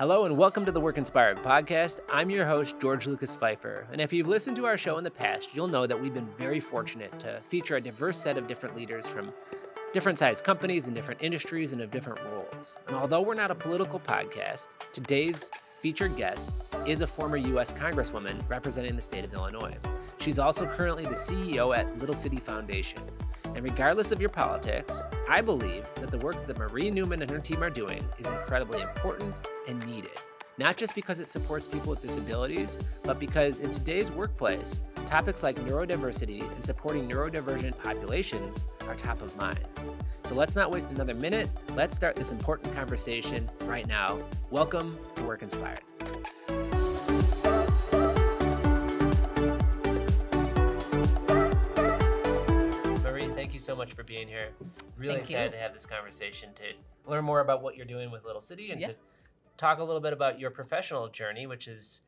Hello and welcome to the Work Inspired podcast. I'm your host, George Lucas Pfeiffer. And if you've listened to our show in the past, you'll know that we've been very fortunate to feature a diverse set of different leaders from different sized companies and different industries and of different roles. And although we're not a political podcast, today's featured guest is a former US Congresswoman representing the state of Illinois. She's also currently the CEO at Little City Foundation. And regardless of your politics, I believe that the work that Marie Newman and her team are doing is incredibly important and needed. Not just because it supports people with disabilities, but because in today's workplace, topics like neurodiversity and supporting neurodivergent populations are top of mind. So let's not waste another minute. Let's start this important conversation right now. Welcome to Work Inspired. Thank you so much for being here. Really excited to have this conversation, to learn more about what you're doing with Little City and to talk a little bit about your professional journey, which is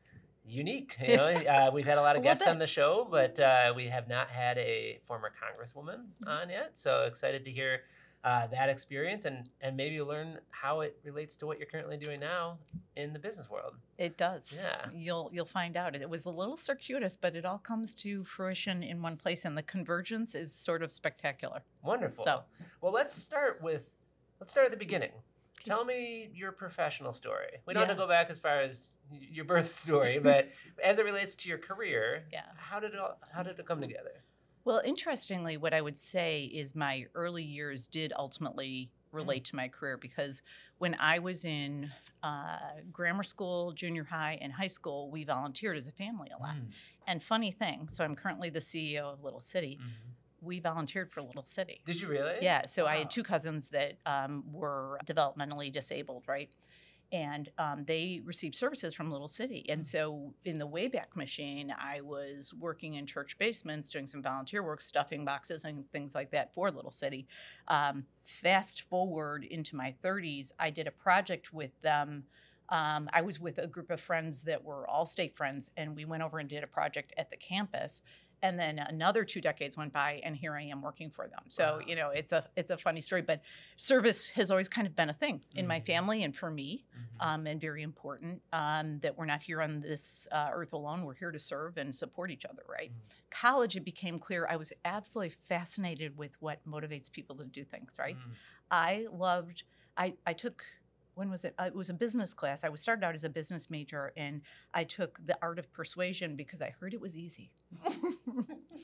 unique. You know, we've had a lot of guests on the show, but we have not had a former Congresswoman on yet. So excited to hear that experience and maybe learn how it relates to what you're currently doing now in the business world. It does. Yeah. You'll find out. It was a little circuitous, but it all comes to fruition in one place, and the convergence is sort of spectacular. Wonderful. So, well, let's start at the beginning. Tell me your professional story. We don't have to go back as far as your birth story, but as it relates to your career, how did it come together? Well, interestingly, what I would say is my early years did ultimately relate to my career, because when I was in grammar school, junior high, and high school, we volunteered as a family a lot. And funny thing, so I'm currently the CEO of Little City. We volunteered for Little City. Did you really? Yeah. So I had two cousins that were developmentally disabled, right? And they received services from Little City. And so in the Wayback Machine, I was working in church basements, doing some volunteer work, stuffing boxes and things like that for Little City. Fast forward into my 30s, I did a project with them. I was with a group of friends that were all state friends, and we went over and did a project at the campus. And then another 2 decades went by, and here I am working for them. So, you know, it's a funny story, but service has always kind of been a thing in my family and for me, and very important, that we're not here on this earth alone. We're here to serve and support each other, right? College, it became clear I was absolutely fascinated with what motivates people to do things, right? I took, when was it? It was a business class. I started out as a business major, and I took the art of persuasion because I heard it was easy.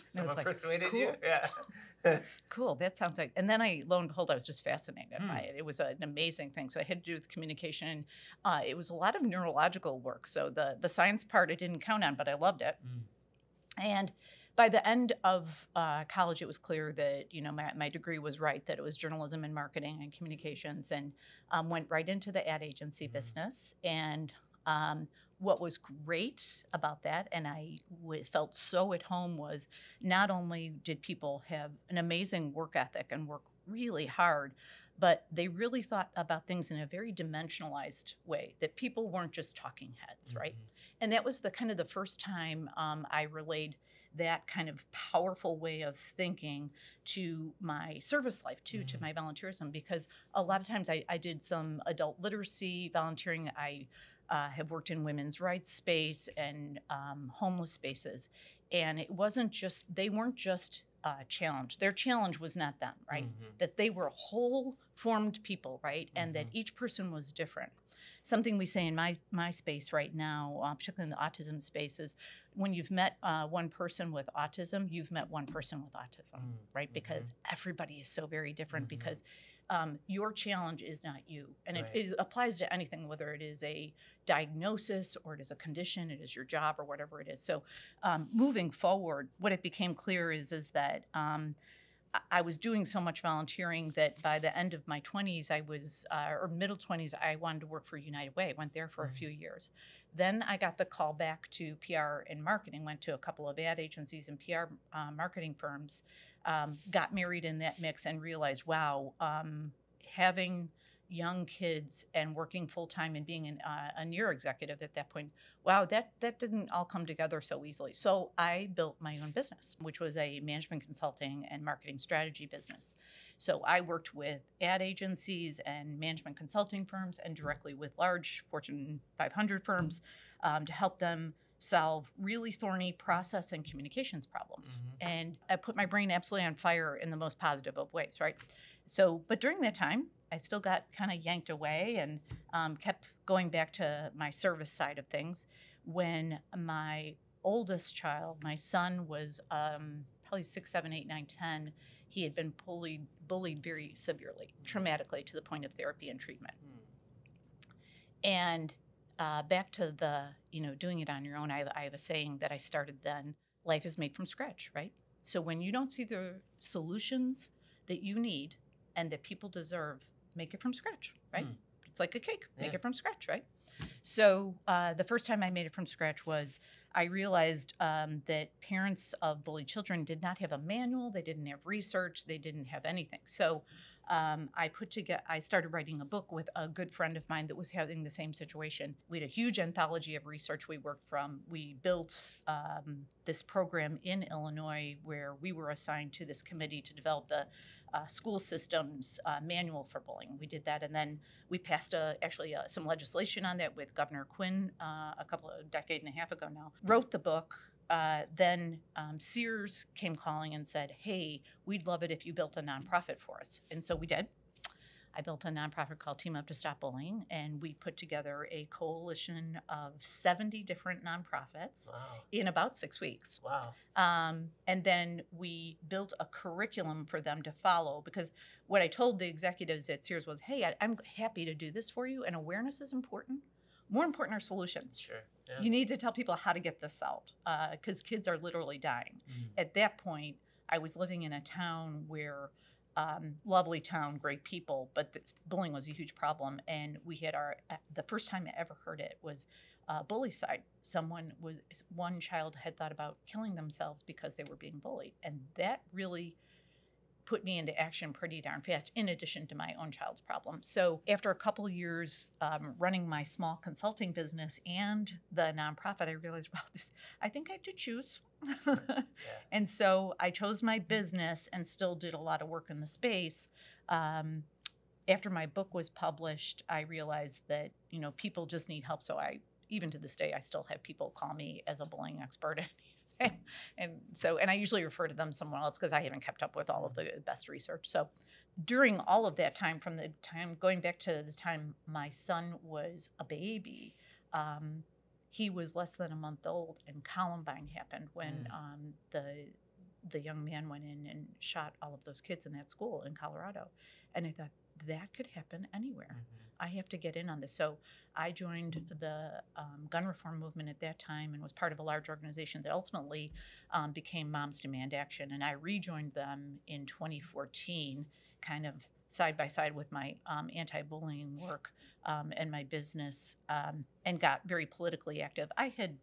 Someone persuaded cool. you? Yeah. Cool, that sounds like, and then lo and behold, I was just fascinated by it. It was an amazing thing. So I had to do with communication. It was a lot of neurological work. So the science part I didn't count on, but I loved it. And by the end of college, it was clear that, you know, my degree was right, that it was journalism and marketing and communications, and went right into the ad agency business. And what was great about that, and I felt so at home, was not only did people have an amazing work ethic and work really hard, but they really thought about things in a very dimensionalized way, that people weren't just talking heads, right? And that was the first time I relayed that kind of powerful way of thinking to my service life, to my volunteerism, because a lot of times I did some adult literacy volunteering. I have worked in women's rights space and homeless spaces. And it wasn't just, they weren't just challenged. Their challenge was not them, right? That they were whole formed people, right? And that each person was different. Something we say in my space right now, particularly in the autism space, is when you've met one person with autism, you've met one person with autism, right? Because everybody is so very different, because your challenge is not you. And it applies to anything, whether it is a diagnosis or it is a condition, it is your job or whatever it is. So moving forward, what it became clear is that I was doing so much volunteering that by the end of my 20s, or middle 20s, I wanted to work for United Way. I went there for a few years. Then I got the call back to PR and marketing, went to a couple of ad agencies and PR marketing firms, got married in that mix, and realized, wow, having young kids and working full time and being a neuro executive at that point, wow, that didn't all come together so easily. So I built my own business, which was a management consulting and marketing strategy business. So I worked with ad agencies and management consulting firms and directly with large Fortune 500 firms to help them solve really thorny process and communications problems. And I put my brain absolutely on fire in the most positive of ways, right? So, but during that time, I still got kind of yanked away and kept going back to my service side of things. When my oldest child, my son, was probably 6, 7, 8, 9, 10, he had been bullied very severely, traumatically, to the point of therapy and treatment. And back to the, doing it on your own, I have a saying that I started then: life is made from scratch, right? So when you don't see the solutions that you need and that people deserve, make it from scratch, right? It's like a cake, make it from scratch, right? So the first time I made it from scratch was I realized that parents of bullied children did not have a manual, they didn't have research, they didn't have anything. So I started writing a book with a good friend of mine that was having the same situation. We had a huge anthology of research we worked from. We built this program in Illinois where we were assigned to this committee to develop the school systems manual for bullying. We did that, and then we passed some legislation on that with Governor Quinn a decade and a half ago now. Wrote the book. Then Sears came calling and said, hey, we'd love it if you built a nonprofit for us. And so we did. I built a nonprofit called Team Up to Stop Bullying, and we put together a coalition of 70 different nonprofits in about 6 weeks. Wow. And then we built a curriculum for them to follow, because what I told the executives at Sears was, hey, I'm happy to do this for you, and awareness is important. More important are solutions. Sure. Yeah. You need to tell people how to get this out, because kids are literally dying. At that point, I was living in a town where, lovely town, great people, but bullying was a huge problem. And we had the first time I ever heard it was bullycide. One child had thought about killing themselves because they were being bullied. And that really put me into action pretty darn fast, in addition to my own child's problem. So after a couple years running my small consulting business and the nonprofit, I realized, I think I have to choose. And so I chose my business and still did a lot of work in the space. After my book was published, I realized that, people just need help. So even to this day, I still have people call me as a bullying expert. And I usually refer to them somewhere else because I haven't kept up with all of the best research. So during all of that time, from the time going back to the time my son was a baby, he was less than a month old, and Columbine happened when the young man went in and shot all of those kids in that school in Colorado. And I thought, that could happen anywhere. I have to get in on this. So I joined the gun reform movement at that time and was part of a large organization that ultimately became Moms Demand Action. And I rejoined them in 2014, kind of side by side with my anti-bullying work and my business, and got very politically active. I had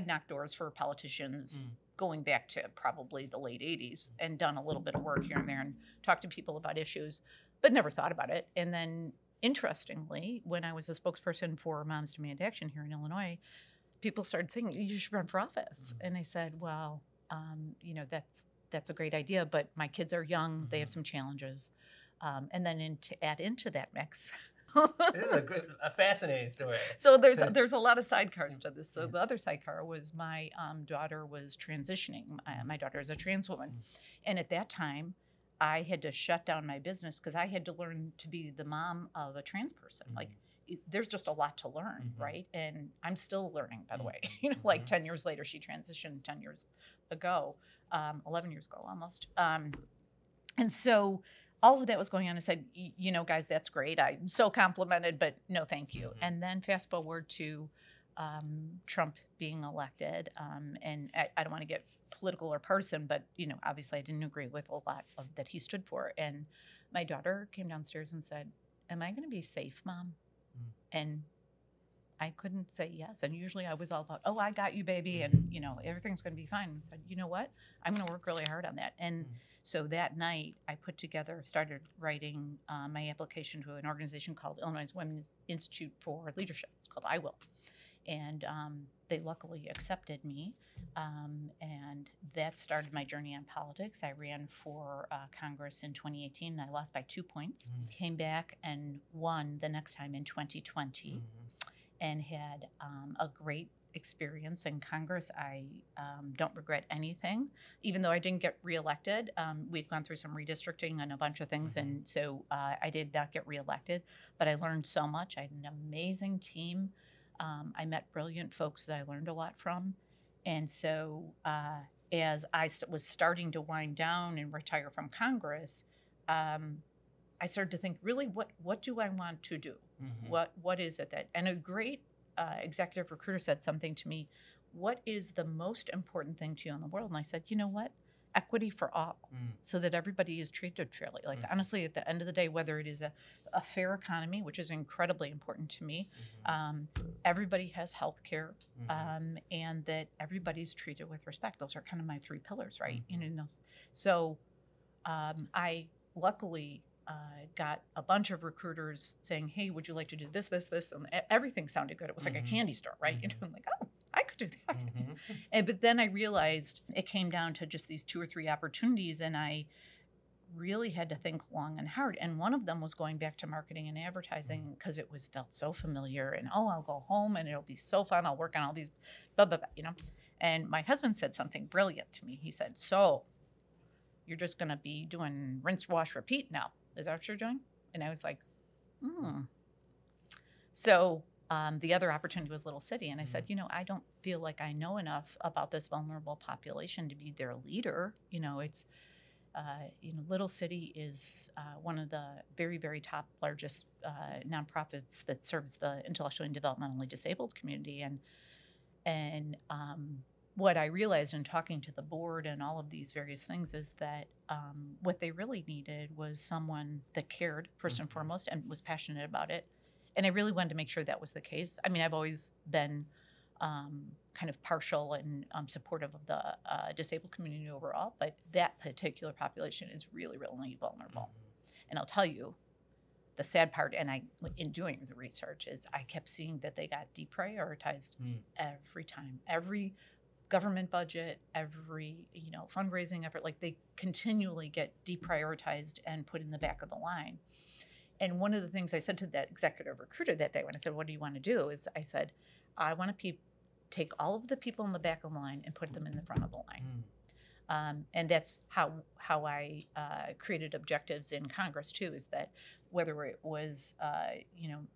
knocked doors for politicians going back to probably the late 80s and done a little bit of work here and there and talked to people about issues, but never thought about it. And then, interestingly, when I was a spokesperson for Moms Demand Action here in Illinois, people started saying, you should run for office. And I said, well, that's a great idea, but my kids are young, they have some challenges. And then to add into that mix. This is a fascinating story. So there's a lot of sidecars to this. So the other sidecar was my daughter was transitioning. My daughter is a trans woman. And at that time, I had to shut down my business because I had to learn to be the mom of a trans person. Like, there's just a lot to learn, right? And I'm still learning, by the way. 10 years later, she transitioned 10 years ago, 11 years ago almost. And so all of that was going on. I said, guys, that's great. I'm so complimented, but no, thank you. And then fast forward to Trump being elected. And I don't want to get political or partisan, but, obviously I didn't agree with a lot of that he stood for. And my daughter came downstairs and said, am I going to be safe, Mom? And I couldn't say yes. And usually I was all about, oh, I got you, baby. And, everything's going to be fine. And I said, you know what? I'm going to work really hard on that. And so that night I started writing my application to an organization called Illinois Women's Institute for Leadership. It's called I Will. And they luckily accepted me. And that started my journey on politics. I ran for Congress in 2018. And I lost by 2 points. Came back and won the next time in 2020. And had a great experience in Congress. I don't regret anything, even though I didn't get reelected. We'd gone through some redistricting and a bunch of things, and so I did not get reelected, but I learned so much. I had an amazing team. I met brilliant folks that I learned a lot from. And so as I was starting to wind down and retire from Congress, I started to think, really, what do I want to do? What is it that, and a great executive recruiter said something to me, what is the most important thing to you in the world? And I said, you know what? Equity for all, so that everybody is treated fairly. Like, honestly, at the end of the day, whether it is a fair economy, which is incredibly important to me, everybody has health care, and that everybody's treated with respect. Those are kind of my 3 pillars, right? So I luckily got a bunch of recruiters saying, hey, would you like to do this, this, this? And everything sounded good. It was like a candy store, right? I'm like, oh, I could do that. But then I realized it came down to just these 2 or 3 opportunities, and I really had to think long and hard. And one of them was going back to marketing and advertising because it felt so familiar. And, I'll go home and it'll be so fun. I'll work on all these, blah, blah, blah, And my husband said something brilliant to me. He said, so you're just going to be doing rinse, wash, repeat now. Is that what you're doing? And I was like, So the other opportunity was Little City. And I said, I don't feel like I know enough about this vulnerable population to be their leader. It's, Little City is one of the very, very top largest nonprofits that serves the intellectually and developmentally disabled community. And what I realized in talking to the board and all of these various things is that what they really needed was someone that cared, first and foremost, and was passionate about it. And I really wanted to make sure that was the case. I mean, I've always been kind of partial and supportive of the disabled community overall, but that particular population is really, really vulnerable. And I'll tell you, the sad part, and in doing the research, is I kept seeing that they got deprioritized every time. Every government budget, every fundraising effort, like they continually get deprioritized and put in the back of the line. And one of the things I said to that executive recruiter that day when I said, what do you want to do? Is I said, I want to take all of the people in the back of the line and put them in the front of the line. And that's how I created objectives in Congress too, is that whether it was,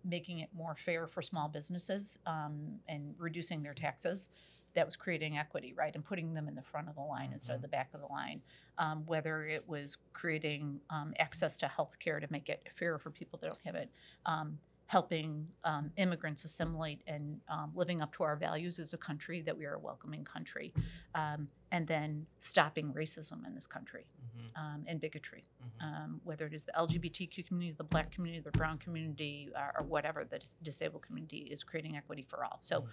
making it more fair for small businesses and reducing their taxes, that was creating equity, right? And putting them in the front of the line instead of the back of the line. Whether it was creating access to health care to make it fairer for people that don't have it, helping immigrants assimilate and living up to our values as a country, that we are a welcoming country, and then stopping racism in this country and bigotry, whether it is the LGBTQ community, the Black community, the brown community, or whatever, the disabled community, is creating equity for all. So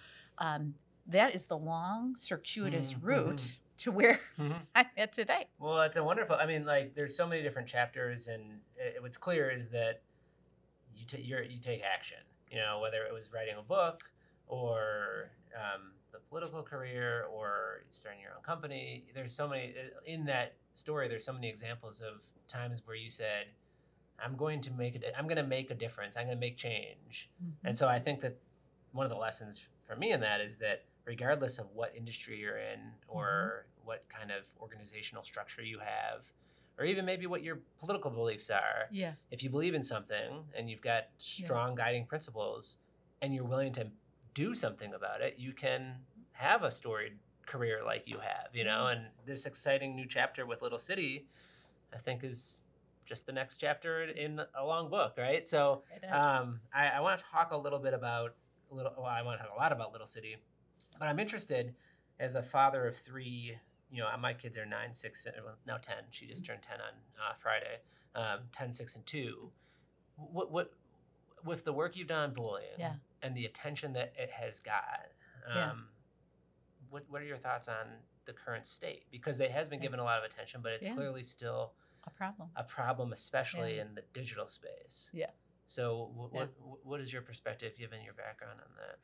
that is the long, circuitous route to where I'm at today. Well, it's a wonderful, there's so many different chapters, and what's clear is that you take action, whether it was writing a book or the political career or starting your own company. There's so many, in that story, there's so many examples of times where you said, I'm going to make a difference. I'm going to make change. And so I think that one of the lessons for me in that is that regardless of what industry you're in or what kind of organizational structure you have, or even maybe what your political beliefs are, if you believe in something and you've got strong guiding principles and you're willing to do something about it, you can have a storied career like you have, and this exciting new chapter with Little City, I think, is just the next chapter in a long book, right? So I want to talk a little bit about, I want to talk a lot about Little City, but I'm interested, as a father of 3, my kids are 9, 6, now 10. She just turned 10 on Friday. 10, 6, and 2. What with the work you've done on bullying, and the attention that it has got. What are your thoughts on the current state? Because it has been given a lot of attention, but it's clearly still a problem, especially in the digital space. Yeah. So what is your perspective given your background on that?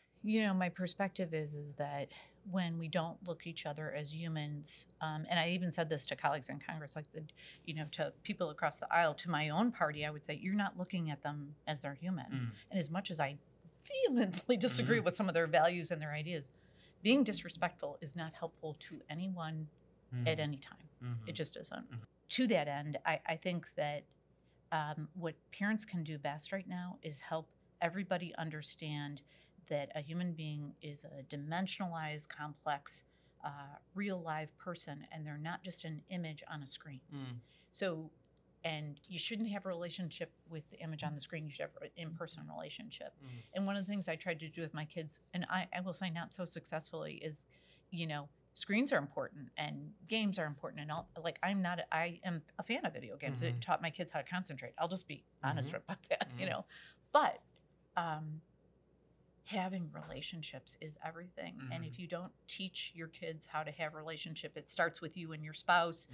My perspective is that when we don't look each other as humans, and I even said this to colleagues in Congress, like to people across the aisle, to my own party, I would say, you're not looking at them as they're human. And as much as I vehemently disagree with some of their values and their ideas, being disrespectful is not helpful to anyone at any time. It just isn't. To that end, I think that what parents can do best right now is help everybody understand that a human being is a dimensionalized, complex, real live person, and they're not just an image on a screen. So, and you shouldn't have a relationship with the image on the screen. You should have an in-person relationship. And one of the things I tried to do with my kids, and I will say not so successfully, is, screens are important and games are important, and all. Like I am a fan of video games. It taught my kids how to concentrate. I'll just be honest about that, But having relationships is everything. And if you don't teach your kids how to have a relationship, it starts with you and your spouse,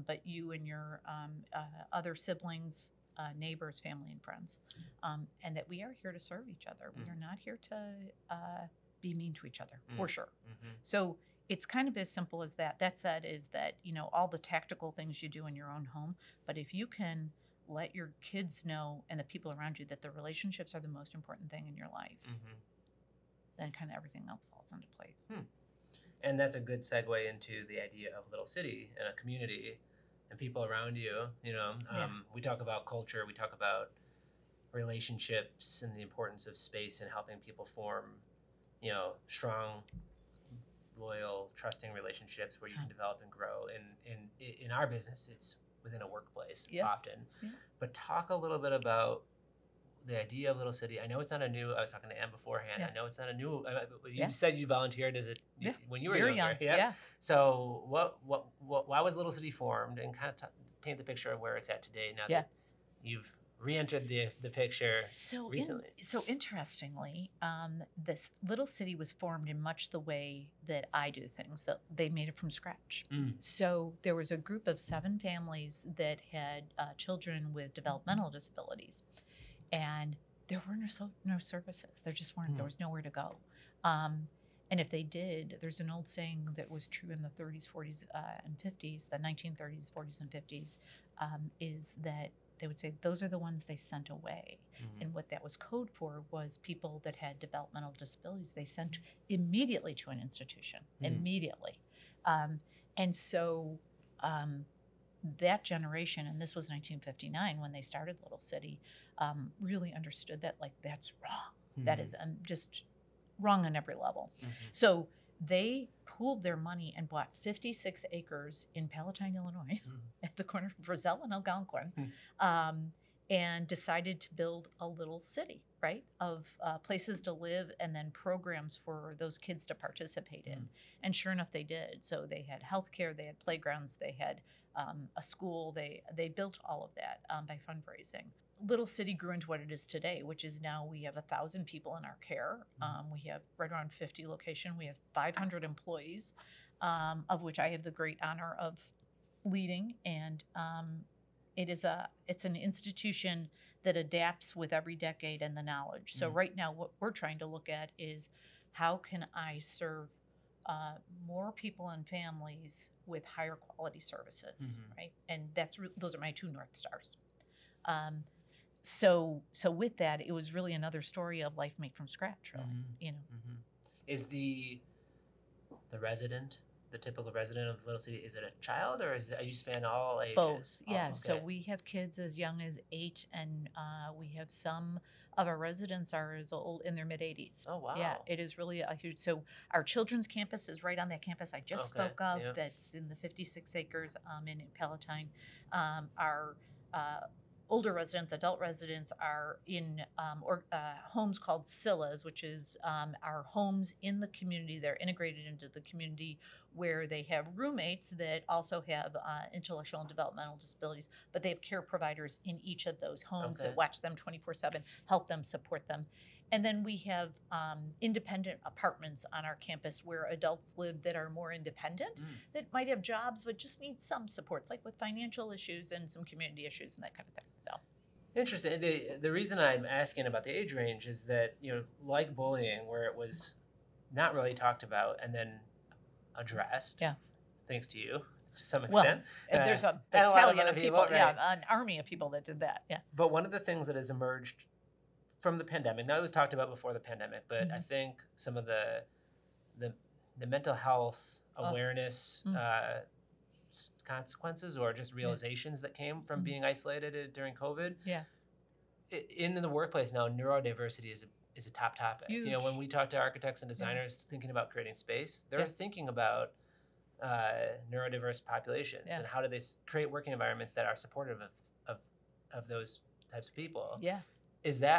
but you and your other siblings, neighbors, family, and friends. And that we are here to serve each other. We are not here to be mean to each other, for sure. So it's kind of as simple as that. That said, is that, all the tactical things you do in your own home, but if you can let your kids know and the people around you that the relationships are the most important thing in your life, then kind of everything else falls into place. And that's a good segue into the idea of little city and a community and people around you. We talk about culture, we talk about relationships and the importance of space and helping people form, strong, loyal, trusting relationships where you can develop and grow. And in our business, it's within a workplace often. But talk a little bit about the idea of little city. I know it's not a new. I was talking to Ann beforehand. I know it's not a new. You said you volunteered when you were very younger. young. So why was Little City formed, and kind of paint the picture of where it's at today now that you've re-entered the picture recently. So interestingly, this Little City was formed in much the way that I do things. That they made it from scratch. So there was a group of 7 families that had children with developmental disabilities, and there were no services. There just weren't. There was nowhere to go. And if they did, there's an old saying that was true in the 30s, 40s, and 50s, the 1930s, 40s, and 50s, is that they would say those are the ones they sent away. And what that was code for was people that had developmental disabilities. They sent immediately to an institution, immediately. And so that generation, and this was 1959 when they started Little City, really understood that, like, that's wrong. That is just wrong on every level. So they pooled their money and bought 56 acres in Palatine, Illinois, at the corner of Roselle and Algonquin, and decided to build a little city, right, of places to live and then programs for those kids to participate in. And sure enough, they did. So they had healthcare, they had playgrounds, they had a school. They built all of that by fundraising. Little City grew into what it is today, which is now we have 1,000 people in our care. We have right around 50 locations. We have 500 employees, of which I have the great honor of leading. And it's an institution that adapts with every decade and the knowledge. So right now, what we're trying to look at is how can I serve more people and families with higher quality services, right? And those are my 2 North Stars. So with that, it was really another story of life made from scratch, really. Is the resident, the typical resident of Little City, is it a child, or you span all ages? Both, yeah. Okay. So we have kids as young as 8, and we have some of our residents are as old in their mid-80s. Oh, wow. Yeah, it is really a huge. So our children's campus is right on that campus I just spoke of. Yeah. That's in the 56 acres in Palatine. Our older residents, adult residents, are in homes called Sillas, which is our homes in the community. They're integrated into the community where they have roommates that also have intellectual and developmental disabilities, but they have care providers in each of those homes that watch them 24/7, help them, support them. And then we have independent apartments on our campus where adults live that are more independent, that might have jobs but just need some supports, like with financial issues and some community issues and that kind of thing. So interesting. The reason I'm asking about the age range is that, like bullying, where it was not really talked about and then addressed, thanks to you to some extent. Well, there's a and a lot battalion other of people, right. An army of people that did that, But one of the things that has emerged from the pandemic, now it was talked about before the pandemic, but I think some of the mental health awareness consequences or just realizations that came from being isolated during COVID. Yeah. In the workplace now, neurodiversity is a top topic. Huge. When we talk to architects and designers thinking about creating space, they're thinking about neurodiverse populations and how do they create working environments that are supportive of those types of people. Yeah.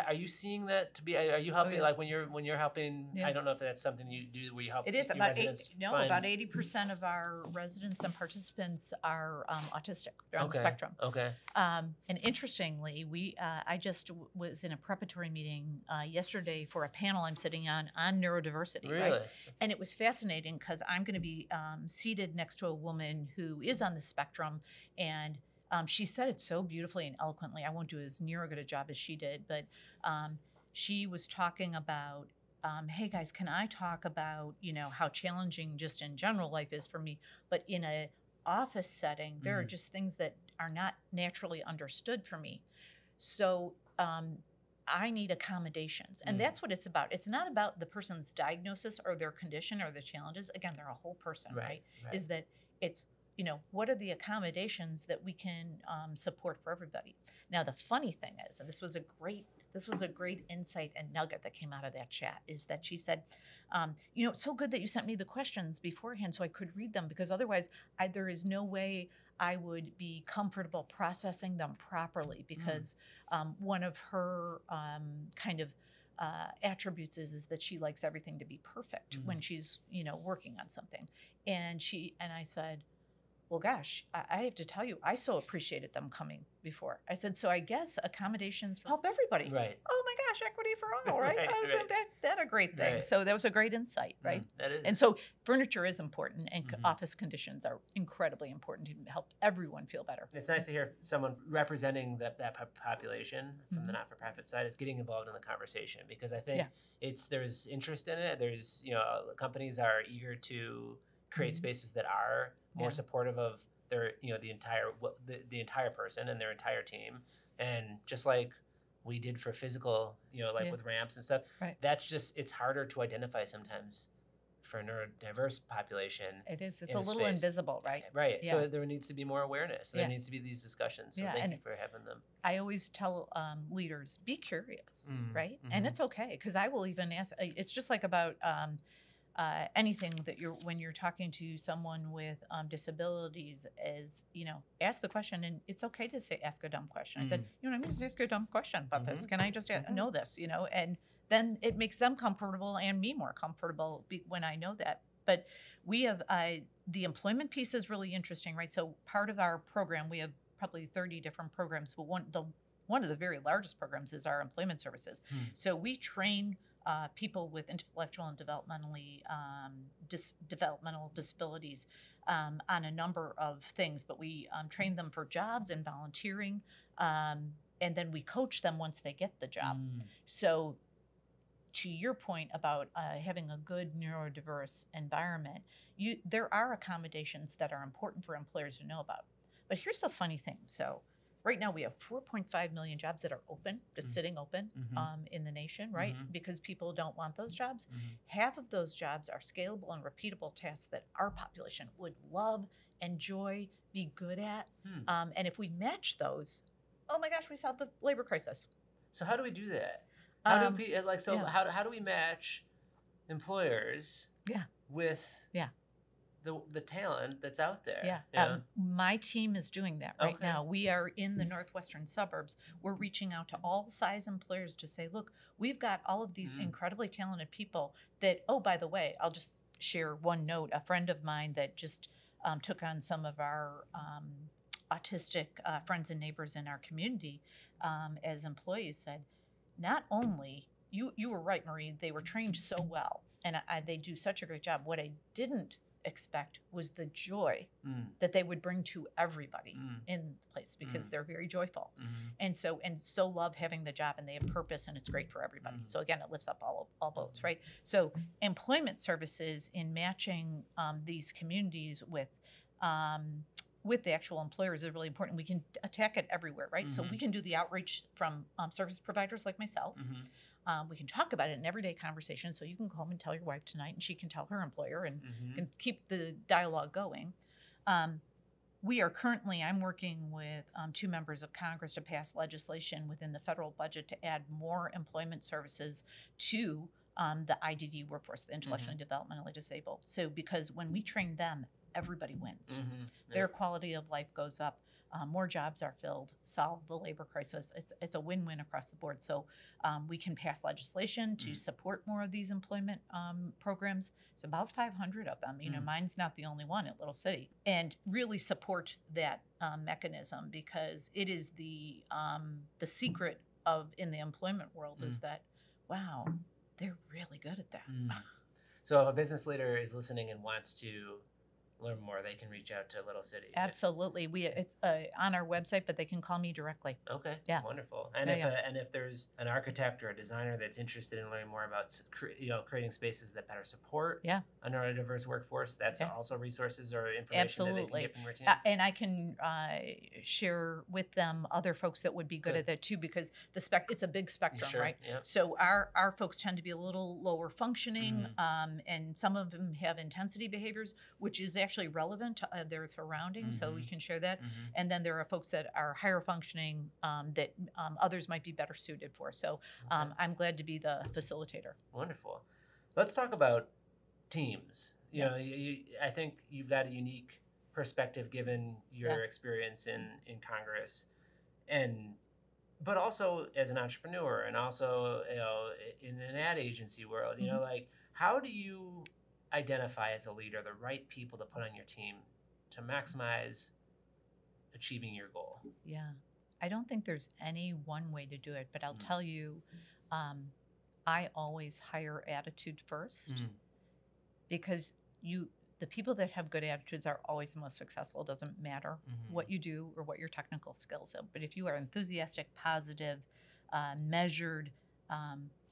Are you seeing that to be? Are you helping like when you're helping? I don't know if that's something you do where you help. It is your about residents about 80% of our residents and participants are autistic. They're on the spectrum. Okay. And interestingly, I just was in a preparatory meeting yesterday for a panel I'm sitting on neurodiversity. Really? Right? And it was fascinating because I'm going to be seated next to a woman who is on the spectrum, and she said it so beautifully and eloquently. I won't do as near a good a job as she did, but she was talking about, hey guys, can I talk about, how challenging just in general life is for me, but in a office setting, there are just things that are not naturally understood for me. So I need accommodations. And that's what it's about. It's not about the person's diagnosis or their condition or the challenges. Again, they're a whole person, right? Is that it's, what are the accommodations that we can support for everybody? Now, the funny thing is, and this was a great insight and nugget that came out of that chat, is that she said, it's so good that you sent me the questions beforehand so I could read them, because otherwise there is no way I would be comfortable processing them properly, because one of her attributes is that she likes everything to be perfect when she's, working on something. And I said, well, gosh, I have to tell you, I so appreciated them coming before. I said, so I guess accommodations help everybody. Right. Oh my gosh, equity for all, right? Isn't that a great thing? Right. So that was a great insight, right? That is. And so furniture is important, and office conditions are incredibly important to help everyone feel better. It's nice to hear someone representing that population from the not-for-profit side is getting involved in the conversation, because I think there's interest in it. There's, companies are eager to create spaces that are more supportive of their, the entire person and their entire team. And just like we did for physical, with ramps and stuff, that's just, it's harder to identify sometimes for a neurodiverse population. It is. It's a little invisible, right? Right. Yeah. So there needs to be more awareness. There needs to be these discussions. So thank you for having them. I always tell leaders, be curious, right? And it's okay, because I will even ask, it's just like about anything that when you're talking to someone with disabilities, is, ask the question, and it's okay to ask a dumb question. I said, I'm going to ask you a dumb question about this. Can I just know this, and then it makes them comfortable and me more comfortable when I know that. But we have, the employment piece is really interesting, right? So part of our program, we have probably 30 different programs, but one of the very largest programs is our employment services. So we train people with intellectual and developmental disabilities on a number of things, but we train them for jobs and volunteering, and then we coach them once they get the job. So to your point about having a good neurodiverse environment, there are accommodations that are important for employers to know about. But here's the funny thing. So right now we have 4.5 million jobs that are open, just sitting open in the nation, right? Because people don't want those jobs. Half of those jobs are scalable and repeatable tasks that our population would love, enjoy, be good at. And if we match those, oh my gosh, we solve the labor crisis. So how do we do that? How do we match employers with the talent that's out there? My team is doing that right now. We are in the northwestern suburbs. We're reaching out to all size employers to say, look, we've got all of these incredibly talented people that, oh, by the way, I'll just share one note. A friend of mine that just took on some of our autistic friends and neighbors in our community as employees said, not only you were right, Marie. They were trained so well, and they do such a great job. What I didn't expect was the joy that they would bring to everybody in the place, because they're very joyful, and so love having the job, and they have purpose, and it's great for everybody. So again, it lifts up all boats, right? So employment services in matching these communities with the actual employers is really important. We can attack it everywhere, right? So we can do the outreach from service providers like myself. We can talk about it in everyday conversation. So you can call and tell your wife tonight, and she can tell her employer, and can keep the dialogue going. I'm working with 2 members of Congress to pass legislation within the federal budget to add more employment services to the IDD workforce, the intellectually developmentally disabled. So because when we train them, everybody wins. Their quality of life goes up. More jobs are filled, solve the labor crisis. It's a win-win across the board. So we can pass legislation to support more of these employment programs. It's about 500 of them. Mine's not the only one at Little City. And really support that mechanism, because it is the secret in the employment world is that, wow, they're really good at that. So if a business leader is listening and wants to learn more, they can reach out to Little City. Absolutely. It's on our website, but they can call me directly. Okay. Yeah. Wonderful. And if there's an architect or a designer that's interested in learning more about creating spaces that better support a neurodiverse workforce, that's also resources or information that they can get from your team. And I can share with them other folks that would be good at that too, because it's a big spectrum, right? Yep. So our folks tend to be a little lower functioning, and some of them have intensity behaviors, which is actually relevant to their surroundings, so we can share that. And then there are folks that are higher functioning that others might be better suited for. So I'm glad to be the facilitator. Wonderful. Let's talk about teams. You know, I think you've got a unique perspective given your experience in Congress, but also as an entrepreneur, and also in an ad agency world. You know, like, how do you identify as a leader the right people to put on your team to maximize achieving your goal? Yeah, I don't think there's any one way to do it, but I'll tell you, I always hire attitude first, because the people that have good attitudes are always the most successful. It doesn't matter what you do or what your technical skills are. But if you are enthusiastic, positive, measured,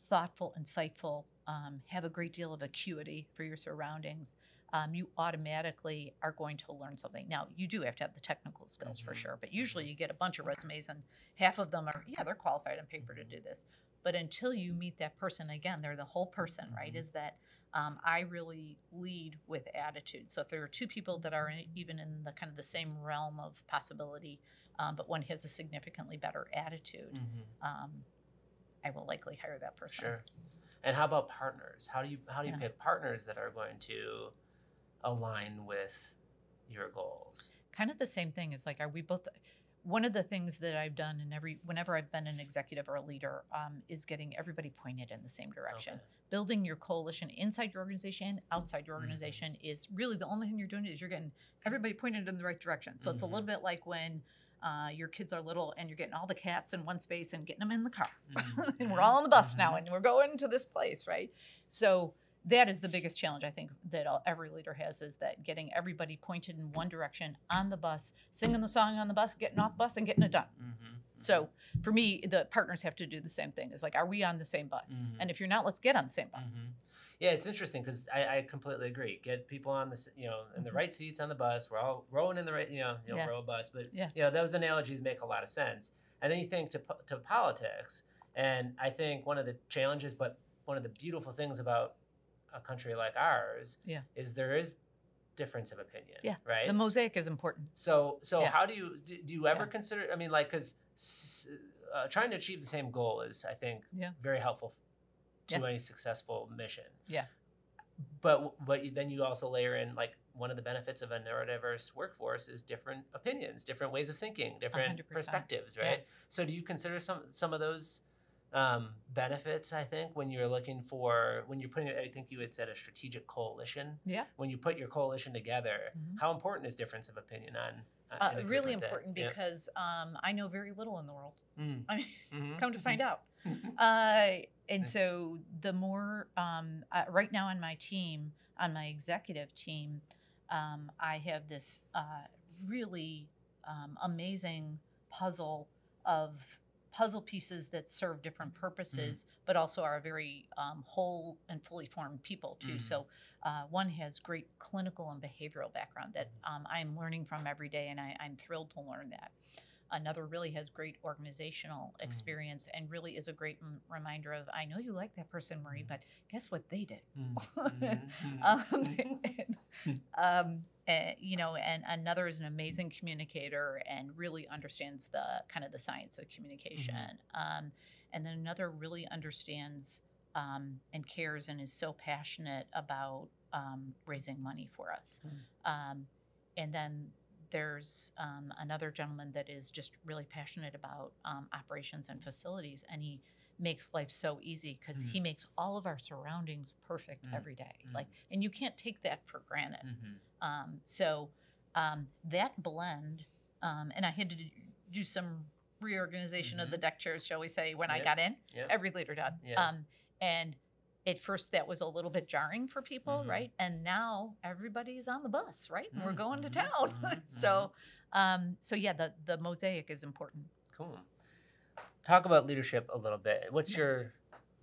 thoughtful, insightful, have a great deal of acuity for your surroundings, you automatically are going to learn something. Now, you do have to have the technical skills for sure, but usually you get a bunch of resumes and half of them are, they're qualified on paper to do this. But until you meet that person, again, they're the whole person, right? Is that I really lead with attitude. So if there are 2 people that are even in the kind of the same realm of possibility, but one has a significantly better attitude, I will likely hire that person. Sure. And how about partners? How do you pick partners that are going to align with your goals? Kind of the same thing. Is like, are we both? One of the things that I've done whenever I've been an executive or a leader is getting everybody pointed in the same direction. Okay. Building your coalition inside your organization, outside your organization is really the only thing you're doing is you're getting everybody pointed in the right direction. So it's a little bit like when your kids are little and you're getting all the cats in one space and getting them in the car. And we're all on the bus now and we're going to this place, right? So that is the biggest challenge I think that every leader has, is that getting everybody pointed in one direction on the bus, singing the song on the bus, getting off the bus and getting it done. So for me, the partners have to do the same thing. It's like, are we on the same bus? And if you're not, let's get on the same bus. Yeah, it's interesting because I completely agree. Get people on the in the right seats on the bus. We're all rowing in the right row bus. But those analogies make a lot of sense. And then you think to politics, and I think one of the challenges, but one of the beautiful things about a country like ours, is there is difference of opinion. Yeah, right. The mosaic is important. So how do you ever consider? I mean, like, because trying to achieve the same goal is, I think, very helpful to any successful mission. Yeah. But then you also layer in, like, one of the benefits of a neurodiverse workforce is different opinions, different ways of thinking, different 100%. Perspectives, right? Yeah. So do you consider some of those benefits, I think, when you're putting, I think you had said a strategic coalition. Yeah. When you put your coalition together, how important is difference of opinion on really important because I know very little in the world. I mean, come to find out. And so the more, right now on my team, on my executive team, I have this really amazing puzzle pieces that serve different purposes, but also are very whole and fully formed people too. So one has great clinical and behavioral background that I'm learning from every day, and I'm thrilled to learn that. Another really has great organizational experience and really is a great reminder of, I know you like that person, Marie, but guess what they did? And another is an amazing communicator and really understands the kind of the science of communication. And then another really understands and cares and is so passionate about raising money for us. And then there's another gentleman that is just really passionate about operations and facilities, and he makes life so easy because he makes all of our surroundings perfect every day. Like, and you can't take that for granted. So that blend, and I had to do some reorganization of the deck chairs, shall we say, when I got in. Every leader did. And at first that was a little bit jarring for people, right? And now everybody's on the bus, right? And we're going to town. So yeah, the mosaic is important. Cool. Talk about leadership a little bit. What's your,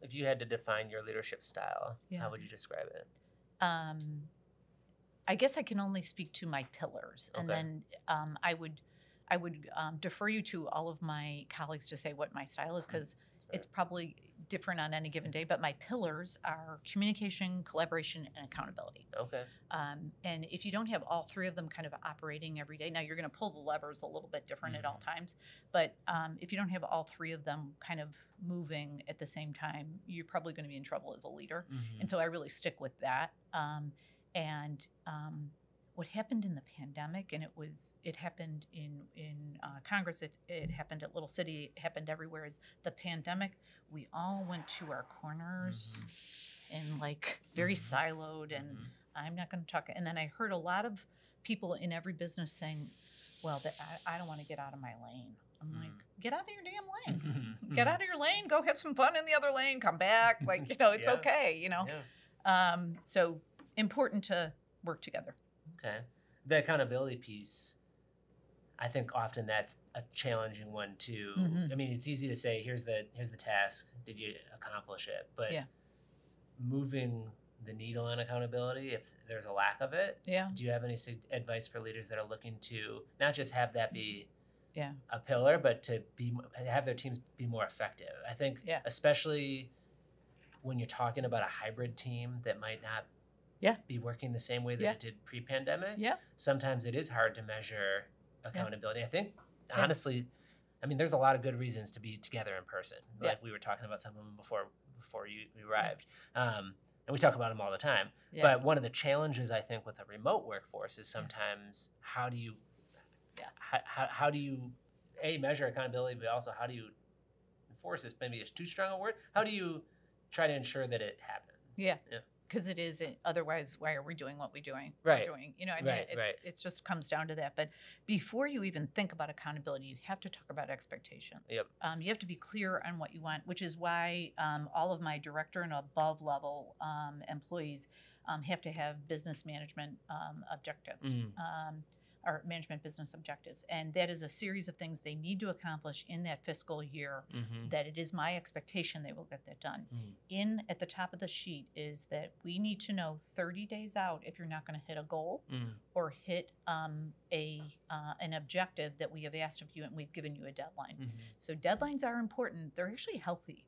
if you had to define your leadership style, how would you describe it? I guess I can only speak to my pillars, and then I would defer you to all of my colleagues to say what my style is, because it's probably different on any given day, but my pillars are communication, collaboration, and accountability. And if you don't have all three of them kind of operating every day, now you're going to pull the levers a little bit different at all times, but if you don't have all three of them kind of moving at the same time, you're probably going to be in trouble as a leader. And so I really stick with that. What happened in the pandemic, and it happened in Congress, it happened at Little City, it happened everywhere, is the pandemic, we all went to our corners and like very siloed, and I'm not going to talk. And then I heard a lot of people in every business saying, well, I don't want to get out of my lane. I'm like, get out of your damn lane. Get out of your lane, go have some fun in the other lane, come back. Like, it's okay, So important to work together. Okay. The accountability piece, I think often that's a challenging one too. I mean, it's easy to say, here's the task, did you accomplish it? But moving the needle on accountability, if there's a lack of it, do you have any advice for leaders that are looking to not just have that be a pillar, but to have their teams be more effective? I think especially when you're talking about a hybrid team that might not be working the same way that it did pre-pandemic. Sometimes it is hard to measure accountability. I think, honestly, I mean, there's a lot of good reasons to be together in person. Like we were talking about some of them before you arrived. And we talk about them all the time. But one of the challenges, I think, with a remote workforce is sometimes how do you measure accountability, but also how do you enforce this? Maybe it's too strong a word. How do you try to ensure that it happens? Because it is, otherwise, why are we doing what we're doing? It just comes down to that. But before you even think about accountability, you have to talk about expectations. You have to be clear on what you want, which is why all of my director and above level employees have to have business management objectives. Or management business objectives. And that is a series of things they need to accomplish in that fiscal year, that it is my expectation they will get that done. At the top of the sheet is that we need to know 30 days out if you're not going to hit a goal or hit an objective that we have asked of you and we've given you a deadline. So deadlines are important. They're actually healthy,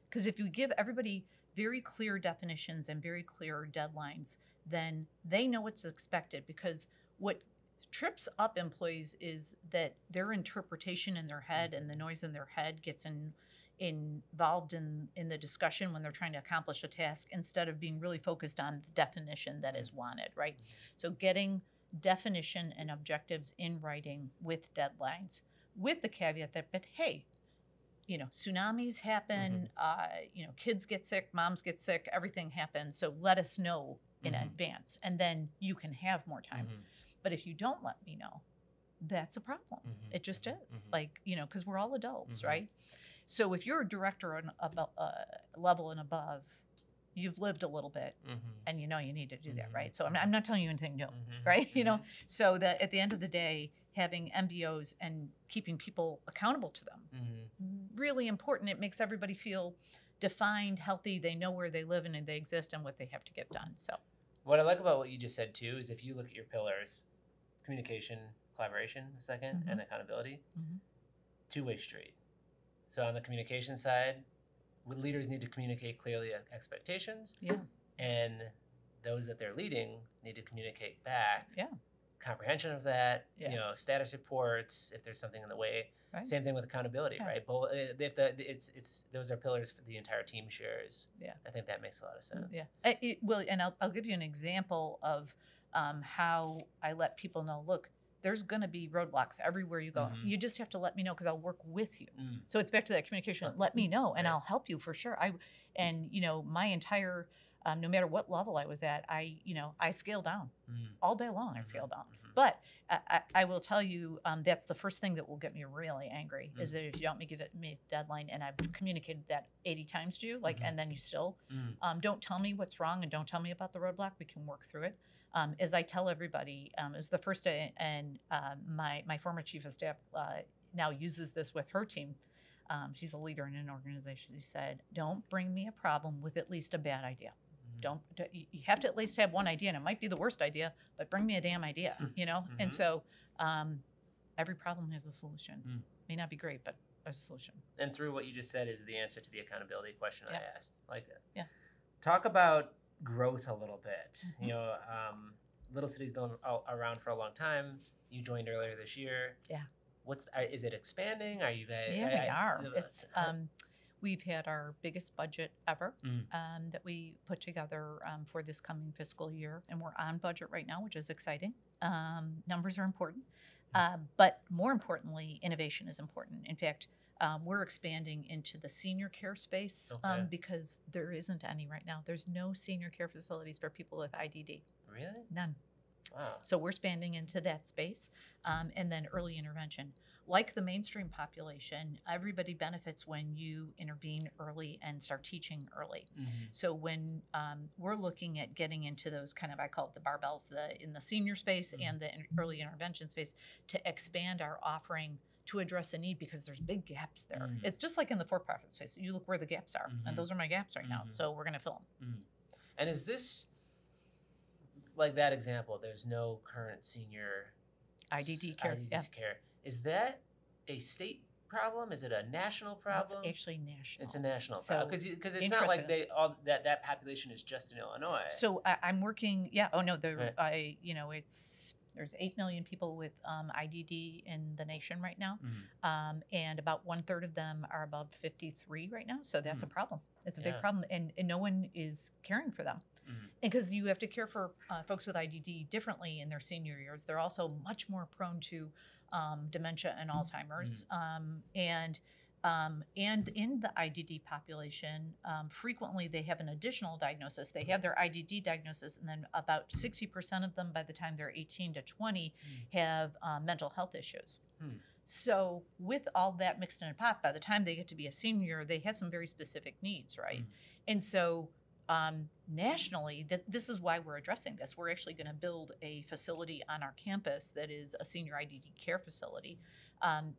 because if you give everybody very clear definitions and very clear deadlines, then they know what's expected. Because what trips up employees is that their interpretation in their head and the noise in their head gets involved in the discussion when they're trying to accomplish a task, instead of being really focused on the definition that is wanted, right? So getting definition and objectives in writing with deadlines, with the caveat that, but hey, tsunamis happen, kids get sick, moms get sick, everything happens. So let us know in advance, and then you can have more time. But if you don't let me know, that's a problem. It just is. Like, because we're all adults, right? So if you're a director level and above, you've lived a little bit, and you know you need to do that, right? So I'm not telling you anything new, right? You know, so that at the end of the day, having MBOs and keeping people accountable to them, really important. It makes everybody feel defined, healthy. They know where they live and they exist and what they have to get done. So what I like about what you just said too is if you look at your pillars, communication, collaboration, second, and accountability, two-way street. So on the communication side, leaders need to communicate clearly expectations. And those that they're leading need to communicate back. Comprehension of that, you know, status reports, if there's something in the way. Same thing with accountability, right? But if it's those are pillars for the entire team shares. I think that makes a lot of sense. It will, and I'll give you an example of how I let people know, look, there's going to be roadblocks everywhere you go. You just have to let me know because I'll work with you. So it's back to that communication. Let me know and I'll help you for sure. And you know, my entire, no matter what level I was at, I scale down all day long. I scale down. But I will tell you, that's the first thing that will get me really angry is that if you don't make a deadline, and I've communicated that 80 times to you, like, and then you still don't tell me what's wrong and don't tell me about the roadblock. We can work through it. As I tell everybody, it was the first day, and my former chief of staff now uses this with her team. She's a leader in an organization. She said, "Don't bring me a problem with at least a bad idea. You have to at least have one idea, and it might be the worst idea, but bring me a damn idea, you know." And so, every problem has a solution. May not be great, but there's a solution. And through what you just said is the answer to the accountability question I asked. Like, talk about growth a little bit. You know, Little City's been around for a long time. You joined earlier this year. Is it expanding? Are you guys? We are. It's we've had our biggest budget ever that we put together for this coming fiscal year, and we're on budget right now, which is exciting. Numbers are important, but more importantly, innovation is important. In fact, we're expanding into the senior care space because there isn't any right now. There's no senior care facilities for people with IDD. Really? None. Wow. So we're expanding into that space, and then early intervention. Like the mainstream population, everybody benefits when you intervene early and start teaching early. So when we're looking at getting into those kind of, I call it the barbells, in the senior space and the early intervention space, to expand our offering to address a need, because there's big gaps there. It's just like in the for-profit space. You look where the gaps are, and those are my gaps right now. So we're going to fill them. And is this, like that example, there's no current senior IDD care. care. Is that a state problem? Is it a national problem? It's actually national. It's a national problem because it's not like that population is just in Illinois. So I'm working. There's 8 million people with IDD in the nation right now, and about 1/3 of them are above 53 right now. So that's a problem. It's a big problem, and no one is caring for them. And because you have to care for folks with IDD differently in their senior years. They're also much more prone to dementia and Alzheimer's, and in the IDD population, frequently they have an additional diagnosis. They have their IDD diagnosis, and then about 60% of them, by the time they're 18 to 20, have mental health issues. So with all that mixed in a pot, by the time they get to be a senior, they have some very specific needs, right? And so nationally, this is why we're addressing this. We're actually going to build a facility on our campus that is a senior IDD care facility,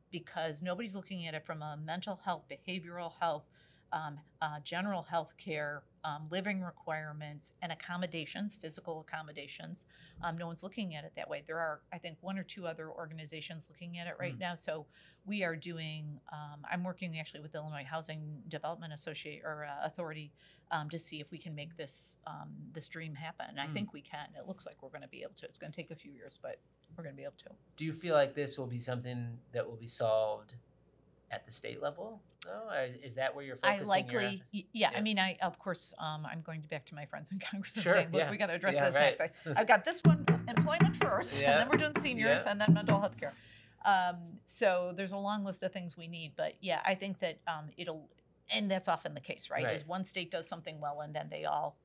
because nobody's looking at it from a mental health, behavioral health, general health care, living requirements, and accommodations, physical accommodations. No one's looking at it that way. There are, I think, 1 or 2 other organizations looking at it right now. So we are doing, I'm working actually with the Illinois Housing Development Authority to see if we can make this dream happen. And I think we can. It looks like we're going to be able to. It's going to take a few years, but we're going to be able to. Do you feel like this will be something that will be solved at the state level? Oh, is that where you're focusing? I mean, of course, I'm going back to my friends in Congress and saying, look, we got to address this next. I've got this one, employment first, and then we're doing seniors, and then mental health care. So there's a long list of things we need, but I think that and that's often the case, right? Is one state does something well, and then they all